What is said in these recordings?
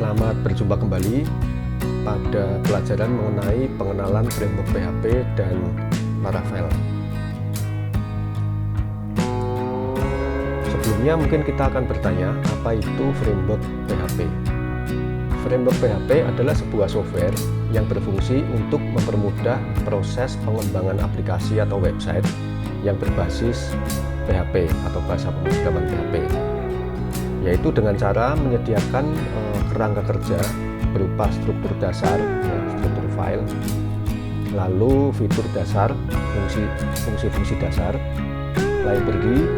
Selamat berjumpa kembali pada pelajaran mengenai pengenalan framework PHP dan Laravel. Sebelumnya mungkin kita akan bertanya, apa itu framework PHP? Framework PHP adalah sebuah software yang berfungsi untuk mempermudah proses pengembangan aplikasi atau website yang berbasis PHP atau bahasa pemrograman PHP, yaitu dengan cara menyediakan kerangka kerja berupa struktur dasar, struktur file, lalu fitur dasar, fungsi-fungsi dasar, library,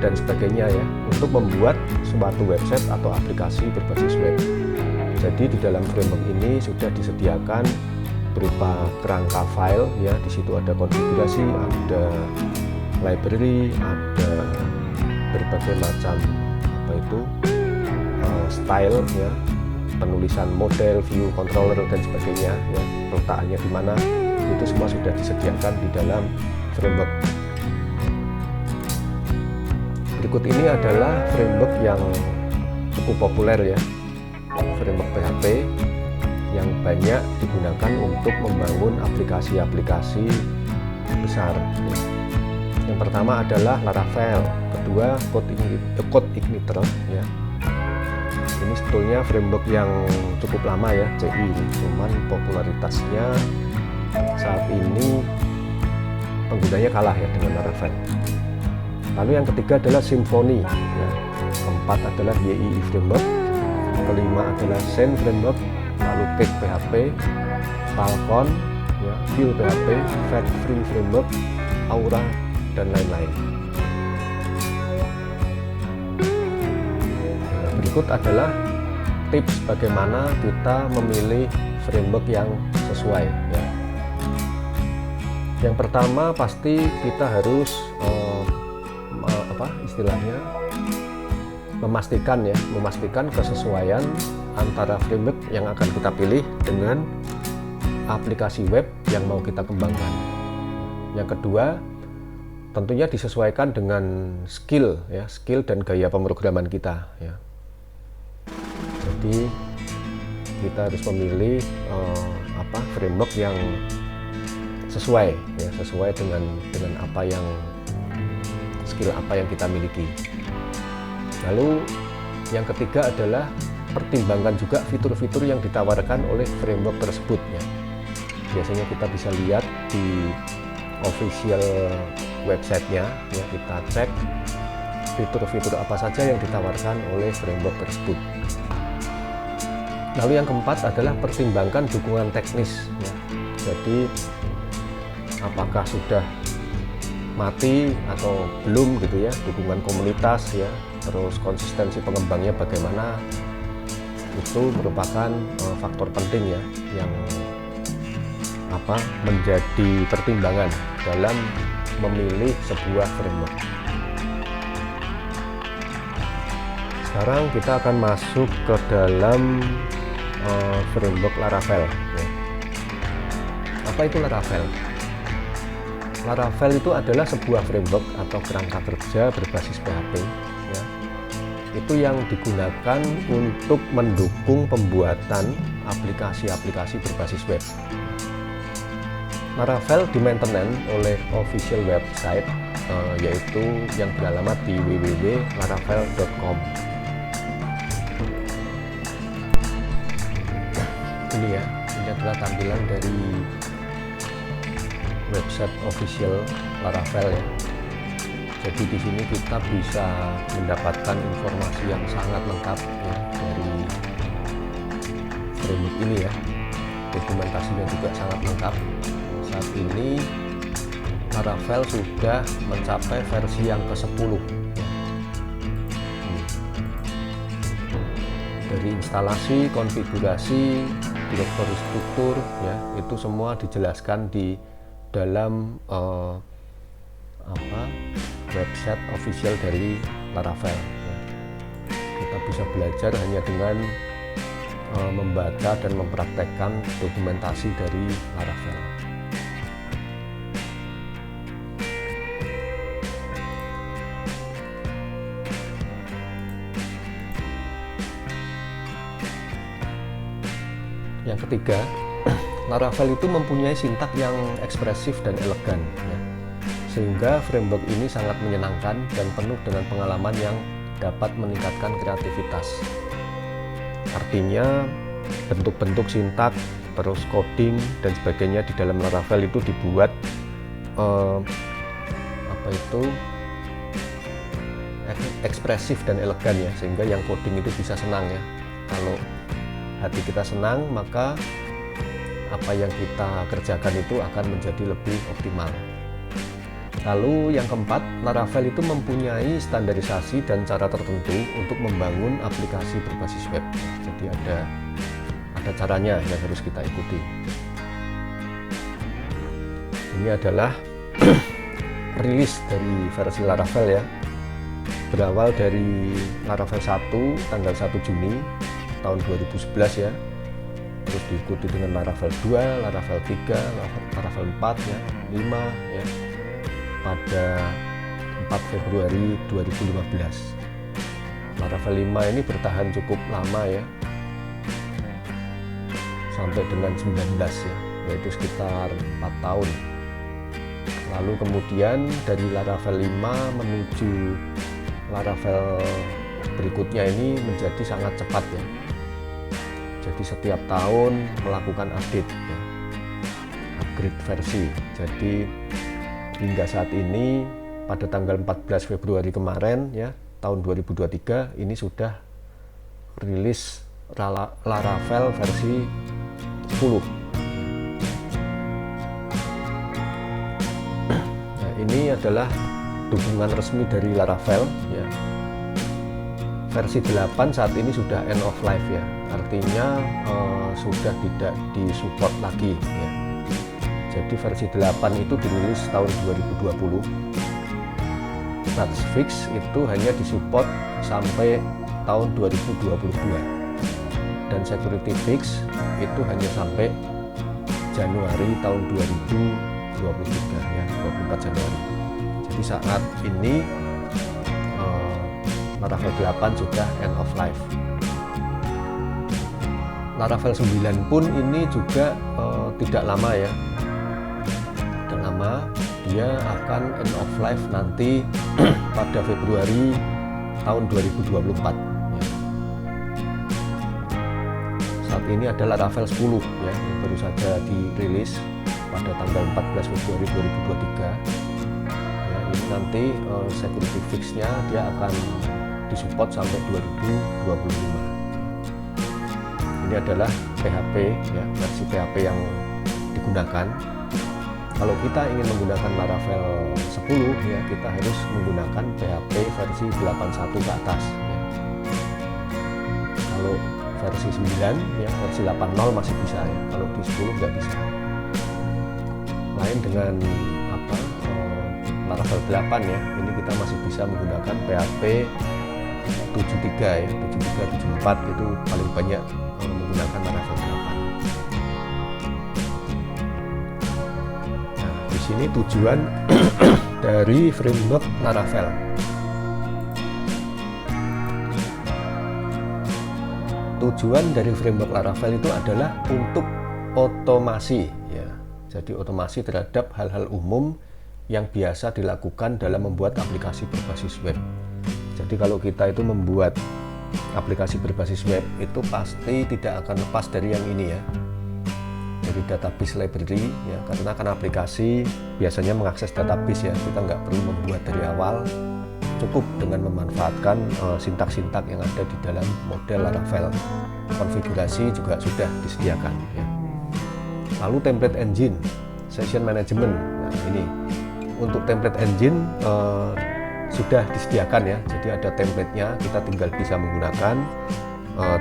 dan sebagainya ya, untuk membuat suatu website atau aplikasi berbasis web. Jadi di dalam framework ini sudah disediakan berupa kerangka file ya, di situ ada konfigurasi, ada library, ada berbagai macam style ya, penulisan model, view, controller dan sebagainya ya, letaknya di mana, itu semua sudah disediakan di dalam framework. Berikut ini adalah framework yang cukup populer ya, framework PHP yang banyak digunakan untuk membangun aplikasi-aplikasi besar ya. Yang pertama adalah Laravel, kedua CodeIgniter ya. Ini sebetulnya framework yang cukup lama ya, CI, cuman popularitasnya saat ini penggunanya kalah ya dengan Laravel. Lalu yang ketiga adalah Symfony ya. Keempat adalah YII framework, kelima adalah Zen framework, lalu Cake PHP, Falcon ya, Vue PHP, Fat-Free framework, Aura dan lain-lain. Berikut adalah tips bagaimana kita memilih framework yang sesuai ya. Yang pertama pasti kita harus memastikan kesesuaian antara framework yang akan kita pilih dengan aplikasi web yang mau kita kembangkan. Yang kedua, tentunya disesuaikan dengan skill dan gaya pemrograman kita ya. Jadi kita harus memilih framework yang sesuai dengan apa yang skill apa yang kita miliki. Lalu yang ketiga adalah pertimbangkan juga fitur-fitur yang ditawarkan oleh framework tersebut ya. Biasanya kita bisa lihat di official website-nya ya, kita cek fitur-fitur apa saja yang ditawarkan oleh framework tersebut. Lalu yang keempat adalah pertimbangkan dukungan teknis ya. Jadi apakah sudah mati atau belum gitu ya, dukungan komunitas ya, terus konsistensi pengembangnya bagaimana, itu merupakan faktor penting ya yang menjadi pertimbangan dalam memilih sebuah framework. Sekarang kita akan masuk ke dalam framework Laravel ya. Apa itu Laravel? Laravel itu adalah sebuah framework atau kerangka kerja berbasis PHP ya. Itu yang digunakan untuk mendukung pembuatan aplikasi-aplikasi berbasis web. Laravel di-maintenance oleh official website yaitu yang beralamat di www.laravel.com. Ini ya, ini adalah tampilan dari website official Laravel ya. Jadi di sini kita bisa mendapatkan informasi yang sangat lengkap ya, dari framework ini ya. Dokumentasinya juga sangat lengkap. Saat ini Laravel sudah mencapai versi yang ke-10 ya. Dari instalasi, konfigurasi, direktori struktur ya, itu semua dijelaskan di dalam website official dari Laravel ya. Kita bisa belajar hanya dengan membaca dan mempraktekkan dokumentasi dari Laravel. Yang ketiga, Laravel itu mempunyai sintak yang ekspresif dan elegan, ya. Sehingga framework ini sangat menyenangkan dan penuh dengan pengalaman yang dapat meningkatkan kreativitas. Artinya, bentuk-bentuk sintak, terus coding dan sebagainya di dalam Laravel itu dibuat ekspresif dan elegan, ya, sehingga yang coding itu bisa senang, ya. Kalau hati kita senang, maka apa yang kita kerjakan itu akan menjadi lebih optimal. Lalu yang keempat, Laravel itu mempunyai standarisasi dan cara tertentu untuk membangun aplikasi berbasis web. Jadi ada caranya yang harus kita ikuti. Ini adalah rilis dari versi Laravel, ya. Berawal dari Laravel 1 tanggal 1 Juni tahun 2011, ya. Terus diikuti dengan Laravel 2, Laravel 3, Laravel 4, ya, 5, ya, pada 4 Februari 2015. Laravel 5 ini bertahan cukup lama, ya, sampai dengan 19, ya, yaitu sekitar 4 tahun. Lalu kemudian dari Laravel 5 menuju Laravel berikutnya ini menjadi sangat cepat, ya. Jadi setiap tahun melakukan update, ya, upgrade versi. Jadi hingga saat ini pada tanggal 14 Februari kemarin, ya, tahun 2023 ini sudah rilis Laravel versi 10. Nah, ini adalah dukungan resmi dari Laravel, ya. Versi 8 saat ini sudah end of life, ya. Artinya sudah tidak disupport lagi, ya. Jadi versi 8 itu dirilis tahun 2020. Match fix itu hanya disupport sampai tahun 2022. Dan security fix itu hanya sampai Januari tahun 2023, ya, 24 Januari. Jadi saat ini Laravel 8 sudah end of life. Laravel 9 pun ini juga tidak lama, ya. Tidak lama, dia akan end of life nanti pada Februari tahun 2024, ya. Saat ini ada Laravel 10, ya, yang baru saja dirilis pada tanggal 14 Februari 2023. Ya, ini nanti security fix-nya dia akan disupport sampai 2025. Ini adalah PHP, ya, versi PHP yang digunakan. Kalau kita ingin menggunakan Laravel 10, ya, kita harus menggunakan PHP versi 81 ke atas, ya. Kalau versi 9, ya, versi 80 masih bisa, ya. Kalau di 10 nggak bisa. Lain dengan Laravel 8, ya, ini kita masih bisa menggunakan PHP 73, ya, 73, 74 itu paling banyak menggunakan Laravel 8. Nah, di sini tujuan dari framework Laravel. Tujuan dari framework Laravel itu adalah untuk otomasi, ya. Jadi otomasi terhadap hal-hal umum yang biasa dilakukan dalam membuat aplikasi berbasis web. Jadi kalau kita itu membuat aplikasi berbasis web itu pasti tidak akan lepas dari yang ini, ya, dari database library, ya, karena kan aplikasi biasanya mengakses database, ya, kita nggak perlu membuat dari awal, cukup dengan memanfaatkan sintak-sintak yang ada di dalam model Laravel. Konfigurasi juga sudah disediakan, ya. Lalu template engine, session management. Nah, ini untuk template engine sudah disediakan, ya. Jadi ada template-nya, kita tinggal bisa menggunakan,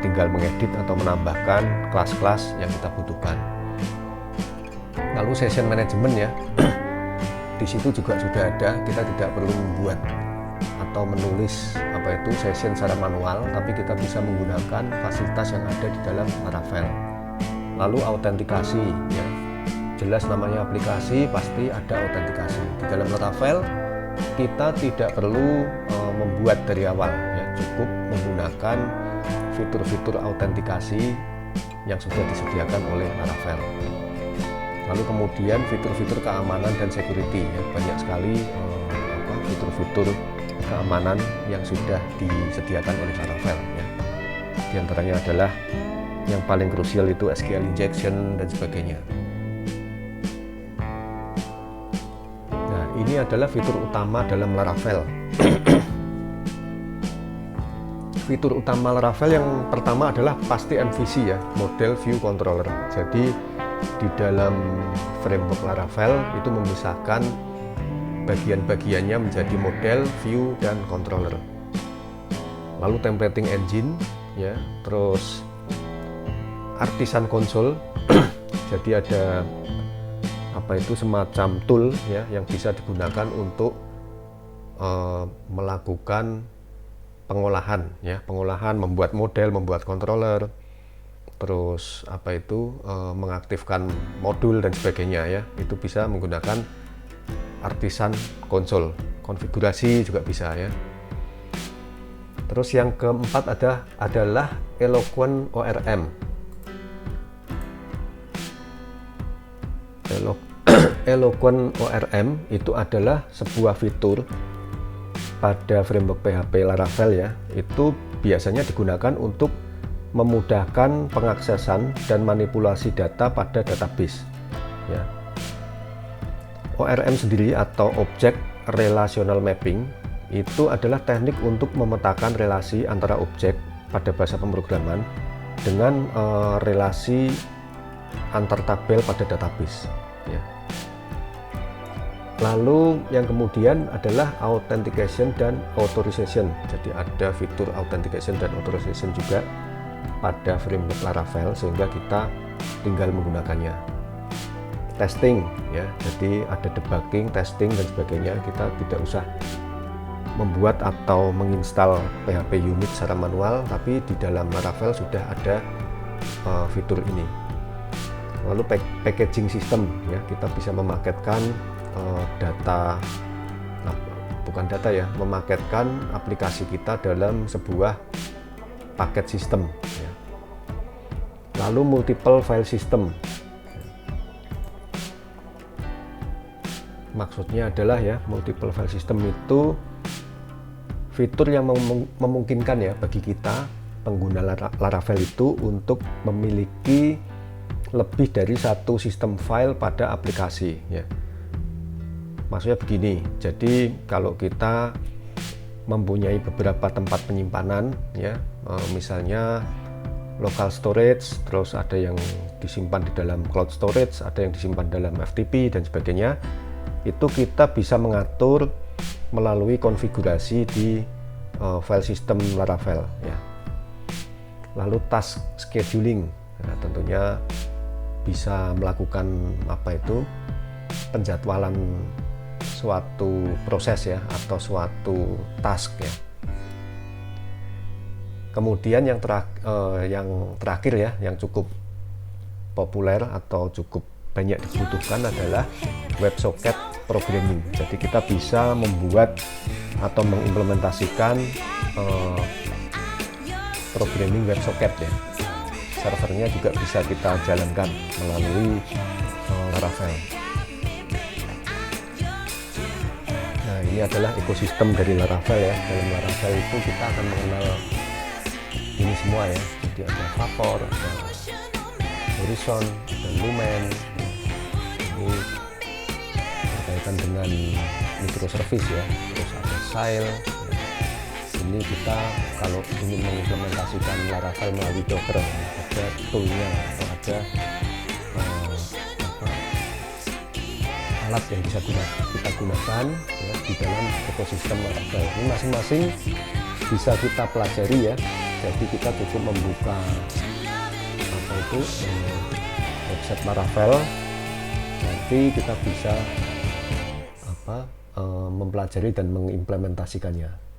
tinggal mengedit atau menambahkan kelas-kelas yang kita butuhkan. Lalu session management, ya, di situ juga sudah ada, kita tidak perlu membuat atau menulis session secara manual, tapi kita bisa menggunakan fasilitas yang ada di dalam Laravel. Lalu autentikasi, ya, jelas namanya aplikasi pasti ada autentikasi. Di dalam Laravel kita tidak perlu membuat dari awal, ya, cukup menggunakan fitur-fitur autentikasi yang sudah disediakan oleh Laravel. Lalu kemudian fitur-fitur keamanan dan security ya, banyak sekali fitur-fitur keamanan yang sudah disediakan oleh Laravel ya. Di antaranya adalah yang paling krusial itu SQL injection dan sebagainya. Nah, ini adalah fitur utama dalam Laravel. Fitur utama Laravel yang pertama adalah pasti MVC ya, Model View Controller. Jadi di dalam framework Laravel itu memisahkan bagian-bagiannya menjadi model, view, dan controller. Lalu templating engine ya, terus artisan console. Jadi ada semacam tool ya yang bisa digunakan untuk melakukan pengolahan, membuat model, membuat controller, terus mengaktifkan modul dan sebagainya ya. Itu bisa menggunakan artisan console. Konfigurasi juga bisa ya. Terus yang keempat adalah Eloquent ORM. Eloquent ORM itu adalah sebuah fitur pada framework PHP Laravel ya. Itu biasanya digunakan untuk memudahkan pengaksesan dan manipulasi data pada database ya. ORM sendiri atau Object Relational Mapping itu adalah teknik untuk memetakan relasi antara objek pada bahasa pemrograman dengan relasi antar tabel pada database ya. Lalu yang kemudian adalah Authentication dan Authorization. Jadi ada fitur Authentication dan Authorization juga pada framework Laravel sehingga kita tinggal menggunakannya. Testing ya, jadi ada debugging, testing dan sebagainya. Kita tidak usah membuat atau menginstal PHP unit secara manual, tapi di dalam Laravel sudah ada fitur ini. Lalu packaging system ya, kita bisa memaketkan memaketkan aplikasi kita dalam sebuah paket sistem ya. Lalu multiple file system, maksudnya adalah ya, multiple file system itu fitur yang memungkinkan ya bagi kita pengguna Laravel itu untuk memiliki lebih dari satu sistem file pada aplikasi ya. Maksudnya begini, jadi kalau kita mempunyai beberapa tempat penyimpanan ya, misalnya local storage, terus ada yang disimpan di dalam cloud storage, ada yang disimpan dalam FTP dan sebagainya, itu kita bisa mengatur melalui konfigurasi di file system Laravel ya. Lalu task scheduling, nah, tentunya bisa melakukan penjadwalan suatu proses ya, atau suatu task ya. Kemudian yang terakhir ya, yang cukup populer atau cukup banyak dibutuhkan adalah WebSocket programming. Jadi kita bisa membuat atau mengimplementasikan programming WebSocket ya. Servernya juga bisa kita jalankan melalui Laravel. Nah, ini adalah ekosistem dari Laravel ya. Dalam Laravel itu kita akan mengenal ini semua ya. Jadi ada Vapor, ada Horizon, ada Lumen. Ini berkaitan dengan microservice ya. Terus ada Sail. Ini kita kalau ingin mengimplementasikan Laravel melalui Docker, ada toolnya atau ada alat yang bisa kita gunakan ya, di dalam ekosistem Laravel. Ini masing-masing bisa kita pelajari ya. Jadi kita cukup membuka website Laravel, nanti kita bisa mempelajari dan mengimplementasikannya.